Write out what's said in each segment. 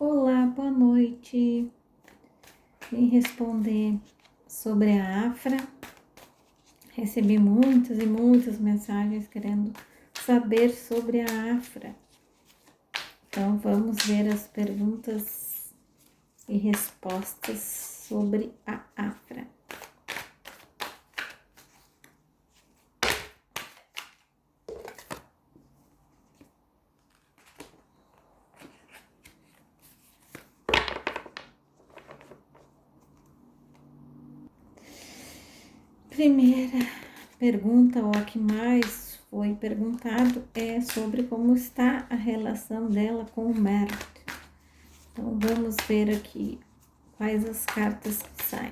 Olá, boa noite. Vim responder sobre a Afra. Recebi muitas e muitas mensagens querendo saber sobre a Afra. Então, vamos ver as perguntas e respostas sobre a Afra. Primeira pergunta, ou a que mais foi perguntado, é sobre como está a relação dela com o Mert. Então, vamos ver aqui quais as cartas que saem.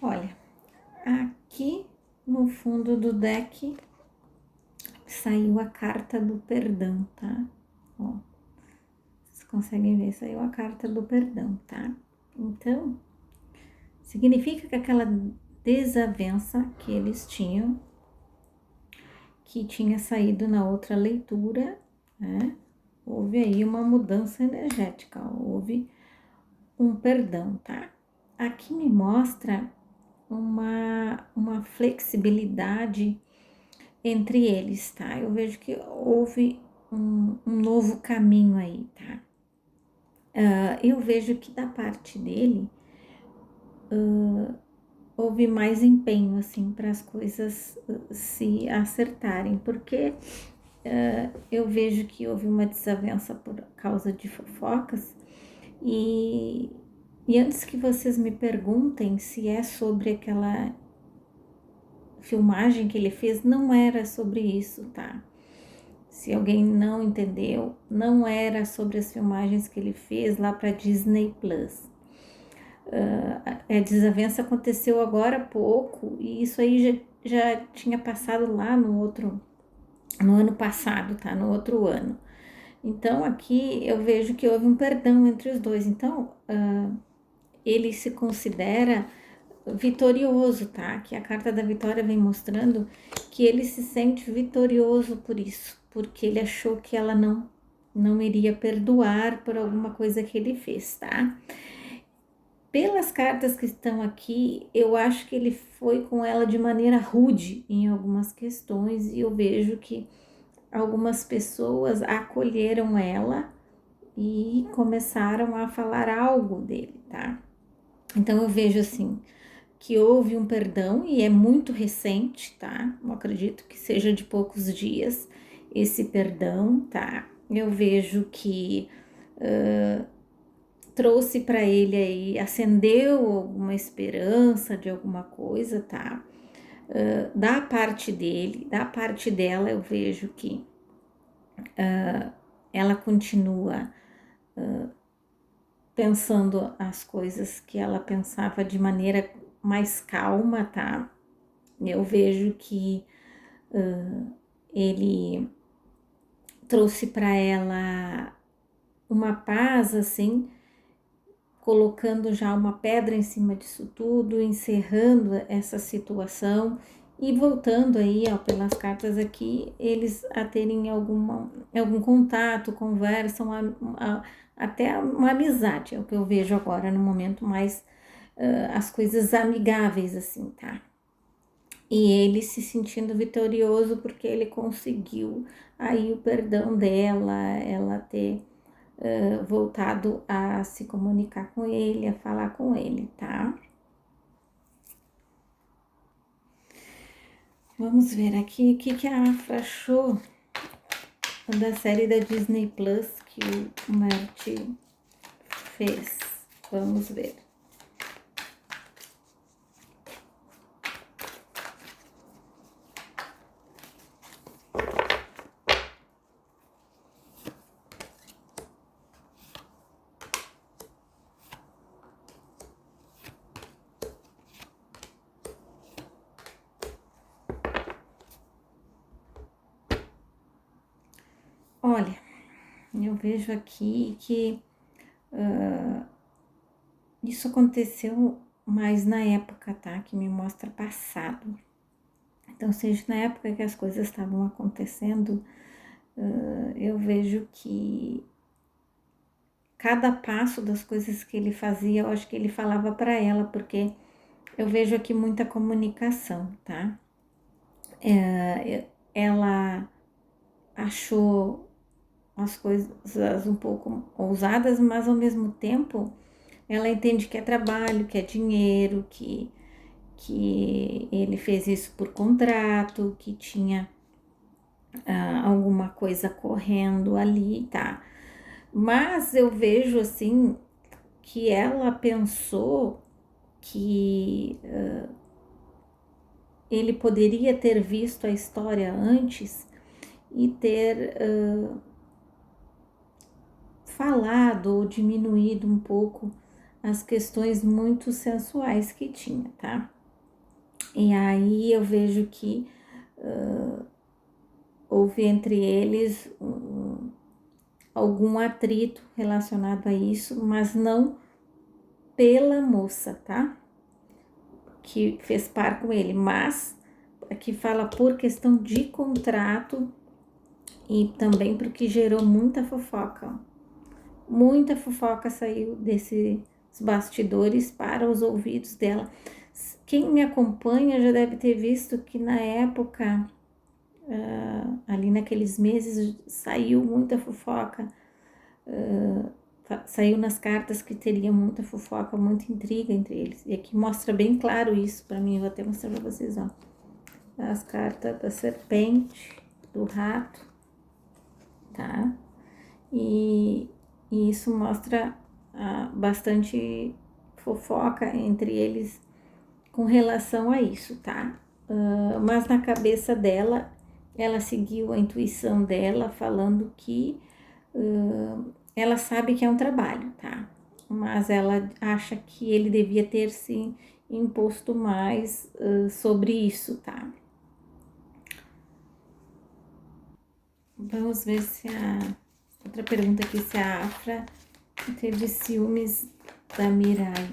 Olha, aqui no fundo do deck saiu a carta do perdão, tá? Ó, vocês conseguem ver, saiu a carta do perdão, tá? Então, significa que aquela desavença que eles tinham, que tinha saído na outra leitura, né? Houve aí uma mudança energética, houve um perdão, tá? Aqui me mostra uma flexibilidade entre eles, tá? Eu vejo que houve um novo caminho aí, tá? Eu vejo que da parte dele houve mais empenho, assim, para as coisas se acertarem, porque eu vejo que houve uma desavença por causa de fofocas e antes que vocês me perguntem se é sobre aquela filmagem que ele fez, não era sobre isso, tá? Se alguém não entendeu, não era sobre as filmagens que ele fez lá para Disney Plus. A desavença aconteceu agora há pouco e isso aí já tinha passado lá no ano passado, tá? No outro ano. Então aqui eu vejo que houve um perdão entre os dois. Então ele se considera vitorioso, tá? Que a carta da vitória vem mostrando que ele se sente vitorioso por isso, porque ele achou que ela não iria perdoar por alguma coisa que ele fez, tá? Pelas cartas que estão aqui, eu acho que ele foi com ela de maneira rude em algumas questões e eu vejo que algumas pessoas acolheram ela e começaram a falar algo dele, tá? Então eu vejo assim que houve um perdão e é muito recente, tá? Eu acredito que seja de poucos dias esse perdão, tá? Eu vejo que trouxe para ele aí, acendeu alguma esperança de alguma coisa, tá? Da parte dele, da parte dela, eu vejo que ela continua pensando as coisas que ela pensava de maneira mais calma, tá? Eu vejo que ele trouxe para ela uma paz, assim, colocando já uma pedra em cima disso tudo, encerrando essa situação e voltando aí, ó, pelas cartas aqui, eles a terem algum contato, conversam, até uma amizade, é o que eu vejo agora no momento, mais as coisas amigáveis, assim, tá? E ele se sentindo vitorioso porque ele conseguiu aí o perdão dela, ela ter voltado a se comunicar com ele, a falar com ele, tá? Vamos ver aqui o que a Afra achou da série da Disney Plus que o Mert fez. Vamos ver. eu vejo aqui que isso aconteceu mais na época, tá? Que me mostra passado. Então, seja na época que as coisas estavam acontecendo, eu vejo que cada passo das coisas que ele fazia, eu acho que ele falava para ela, porque eu vejo aqui muita comunicação, tá? Ela achou as coisas um pouco ousadas, mas ao mesmo tempo ela entende que é trabalho, que é dinheiro, que ele fez isso por contrato, que tinha alguma coisa correndo ali, tá? Mas eu vejo assim que ela pensou que ele poderia ter visto a história antes e ter falado ou diminuído um pouco as questões muito sensuais que tinha, tá? E aí eu vejo que houve entre eles algum atrito relacionado a isso, mas não pela moça, tá? Que fez par com ele, mas aqui fala por questão de contrato e também porque gerou muita fofoca. Muita fofoca saiu desses bastidores para os ouvidos dela. Quem me acompanha já deve ter visto que na época, ali naqueles meses, saiu muita fofoca. Saiu nas cartas que teria muita fofoca, muita intriga entre eles. E aqui mostra bem claro isso para mim. Eu vou até mostrar para vocês, ó. As cartas da serpente, do rato, tá? E isso mostra bastante fofoca entre eles com relação a isso, tá? Mas na cabeça dela, ela seguiu a intuição dela, falando que ela sabe que é um trabalho, tá? Mas ela acha que ele devia ter se imposto mais sobre isso, tá? Vamos ver se outra pergunta aqui, se a Afra teve ciúmes da Mirai.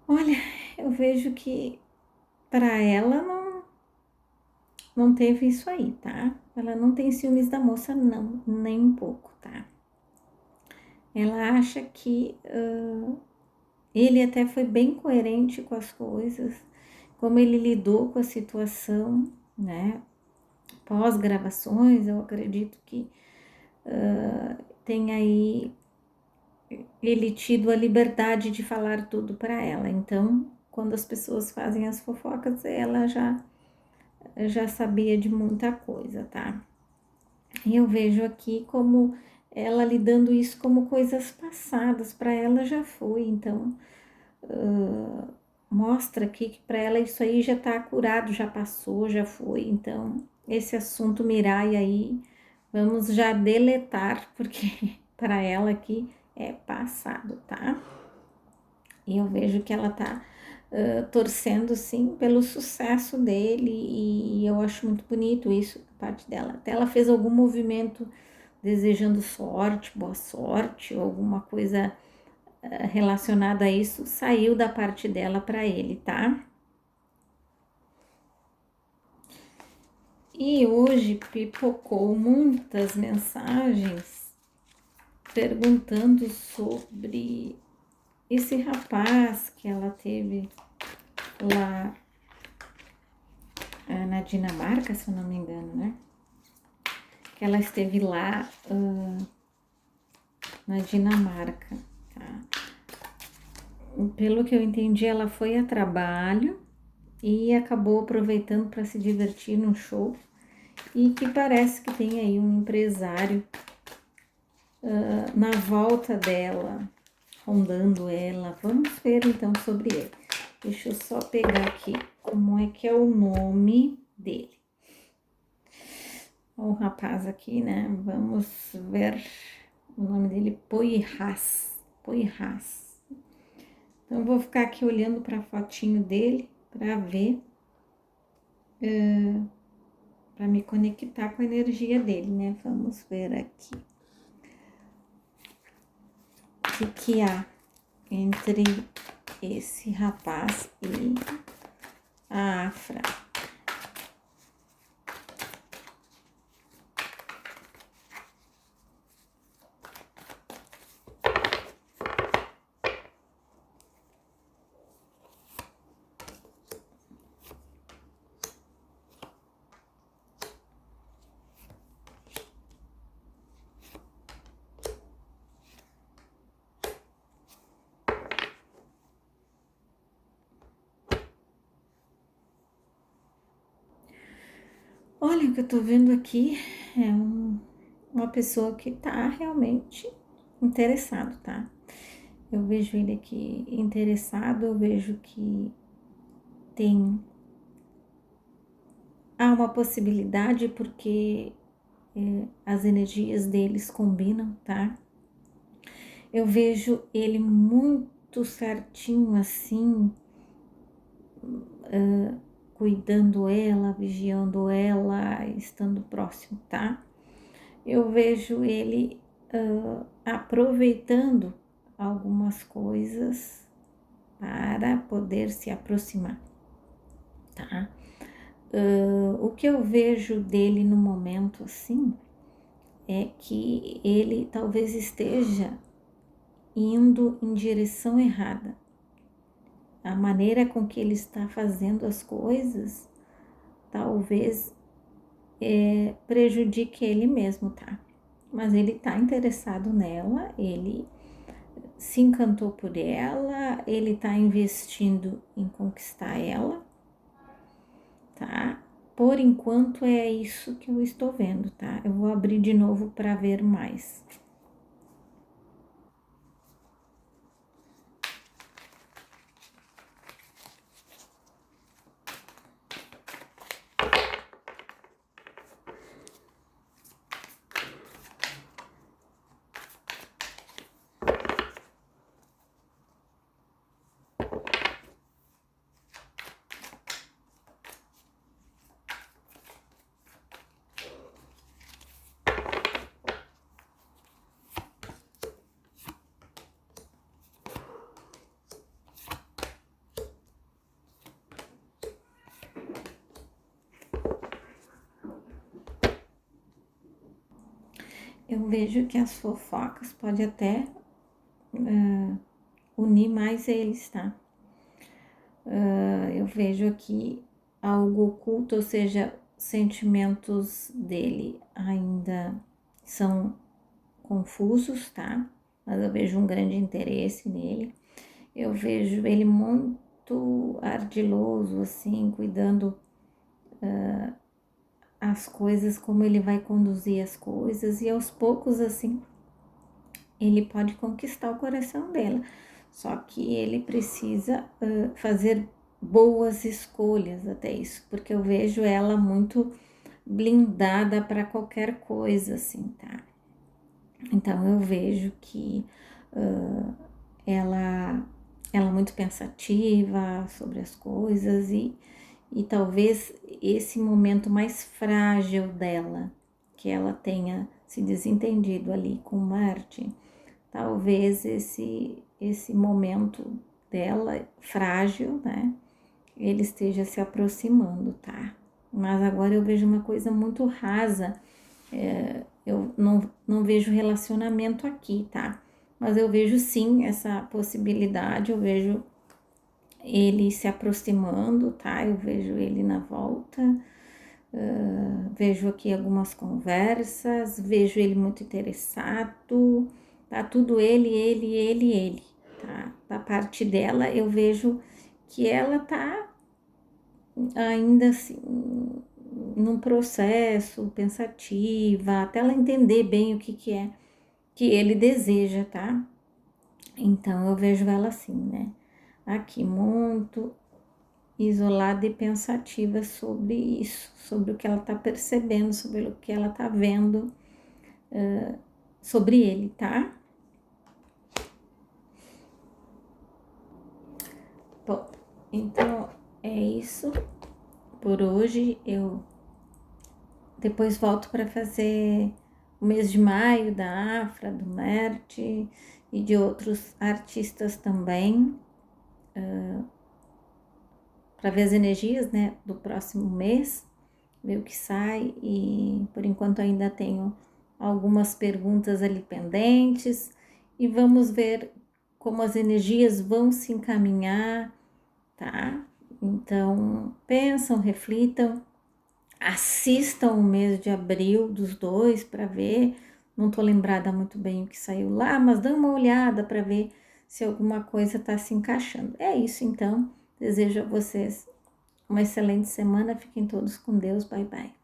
Olha, eu vejo que para ela não teve isso aí, tá? Ela não tem ciúmes da moça, não, nem um pouco, tá? Ela acha que ele até foi bem coerente com as coisas, como ele lidou com a situação, né? Pós-gravações, eu acredito que tem aí ele tido a liberdade de falar tudo para ela. Então, quando as pessoas fazem as fofocas, ela já sabia de muita coisa, tá? E eu vejo aqui como ela lidando isso como coisas passadas, para ela já foi, então mostra aqui que para ela isso aí já tá curado, já passou, já foi, então esse assunto Mirai aí, vamos já deletar, porque para ela aqui é passado, tá? E eu vejo que ela tá torcendo, sim, pelo sucesso dele, e eu acho muito bonito isso da parte dela. Até ela fez algum movimento desejando sorte, boa sorte, ou alguma coisa relacionada a isso, saiu da parte dela para ele, tá? E hoje pipocou muitas mensagens perguntando sobre esse rapaz que ela teve lá na Dinamarca, se eu não me engano, né? Que ela esteve lá na Dinamarca, tá? Pelo que eu entendi, ela foi a trabalho e acabou aproveitando para se divertir no show. e que parece que tem aí um empresário na volta dela, rondando ela. Vamos ver então sobre ele. Deixa eu só pegar aqui como é que é o nome dele. O rapaz aqui, né? Vamos ver o nome dele, Poirras. Poirras. Então, eu vou ficar aqui olhando para a fotinho dele para ver, para me conectar com a energia dele, né? Vamos ver aqui. O que há entre esse rapaz e a Afra? Olha, o que eu tô vendo aqui é uma pessoa que tá realmente interessado, tá? Eu vejo ele aqui interessado, eu vejo que há uma possibilidade porque as energias deles combinam, tá? Eu vejo ele muito certinho assim, cuidando ela, vigiando ela, estando próximo, tá? Eu vejo ele aproveitando algumas coisas para poder se aproximar, tá? O que eu vejo dele no momento assim é que ele talvez esteja indo em direção errada. A maneira com que ele está fazendo as coisas talvez prejudique ele mesmo, tá? Mas ele tá interessado nela, ele se encantou por ela, ele tá investindo em conquistar ela, tá? Por enquanto é isso que eu estou vendo, tá? Eu vou abrir de novo para ver mais. Eu vejo que as fofocas podem até unir mais eles, tá? Eu vejo aqui algo oculto, ou seja, sentimentos dele ainda são confusos, tá? Mas eu vejo um grande interesse nele. Eu vejo ele muito ardiloso, assim, cuidando as coisas, como ele vai conduzir as coisas, e aos poucos, assim, ele pode conquistar o coração dela. Só que ele precisa fazer boas escolhas até isso, porque eu vejo ela muito blindada para qualquer coisa, assim, tá? Então eu vejo que ela é muito pensativa sobre as coisas e talvez esse momento mais frágil dela, que ela tenha se desentendido ali com Marte, talvez esse momento dela frágil, né, ele esteja se aproximando, tá? Mas agora eu vejo uma coisa muito rasa, eu não vejo relacionamento aqui, tá? Mas eu vejo sim essa possibilidade, eu vejo ele se aproximando, tá? Eu vejo ele na volta, vejo aqui algumas conversas, vejo ele muito interessado, tá? Tudo ele, tá? Da parte dela, eu vejo que ela tá ainda assim, num processo pensativa, até ela entender bem o que é que ele deseja, tá? Então eu vejo ela assim, né? Aqui, muito isolada e pensativa sobre isso, sobre o que ela tá percebendo, sobre o que ela tá vendo sobre ele, tá? Bom, então é isso por hoje. Eu depois volto para fazer o mês de maio da Afra, do Mert e de outros artistas também, para ver as energias, né, do próximo mês, ver o que sai. E por enquanto ainda tenho algumas perguntas ali pendentes e vamos ver como as energias vão se encaminhar, tá? Então, pensam, reflitam, assistam o mês de abril dos dois para ver. Não tô lembrada muito bem o que saiu lá, mas dá uma olhada para ver se alguma coisa está se encaixando. É isso então. Desejo a vocês uma excelente semana. Fiquem todos com Deus. Bye bye.